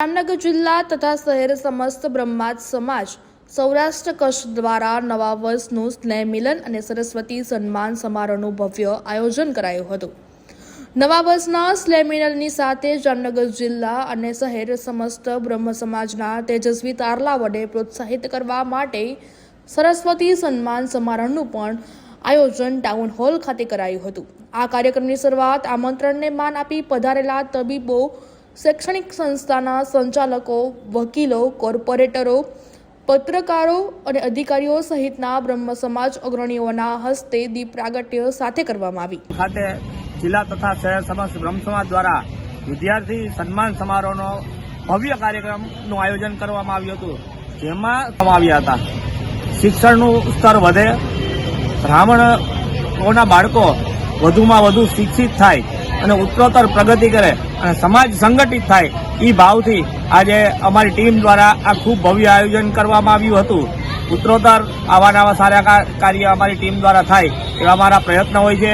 જામનગર જિલ્લા તથા શહેર સમસ્ત બ્રહ્માજ સમાજ સૌરાષ્ટ્ર કચ્છ દ્વારા નવા વર્ષનું સ્નેહ મિલન અને સરસ્વતી સન્માન સમારોહનું ભવ્ય આયોજન કરાયું હતું। નવા વર્ષના સ્નેહ મિલનની સાથે જામનગર જિલ્લા અને શહેર સમસ્ત બ્રહ્મ સમાજના તેજસ્વી તારલા વડે પ્રોત્સાહિત કરવા માટે સરસ્વતી સન્માન સમારોહનું પણ આયોજન ટાઉન હોલ ખાતે કરાયું હતું। આ કાર્યક્રમની શરૂઆત આમંત્રણને માન આપી પધારેલા તબીબો, શૈક્ષણિક સંસ્થાના સંચાલકો, વકીલો, કોર્પોરેટરો, પત્રકારો અને અધિકારીઓ સહિતના બ્રહ્મ સમાજ અગ્રણીઓના હસ્તે દીપ પ્રાગટ્ય સાથે કરવામાં આવી। ખાતે જિલ્લા તથા શહેર સમસ્ત બ્રહ્મ સમાજ દ્વારા વિદ્યાર્થી સન્માન સમારોહનો ભવ્ય કાર્યક્રમનું આયોજન કરવામાં આવ્યું હતું, જેમાં આવ્યા હતા શિક્ષણનું સ્તર વધે, બ્રાહ્મણોના બાળકો વધુમાં વધુ શિક્ષિત થાય અને ઉત્તરોત્તર પ્રગતિ કરે અને સમાજ સંગઠિત થાય એ ભાવથી આજે અમારી ટીમ દ્વારા આ ખૂબ ભવ્ય આયોજન કરવામાં આવ્યું હતું। ઉત્તરોત્તર આવા નવા સારા કાર્ય અમારી ટીમ દ્વારા થાય એવા અમારા પ્રયત્ન હોય છે।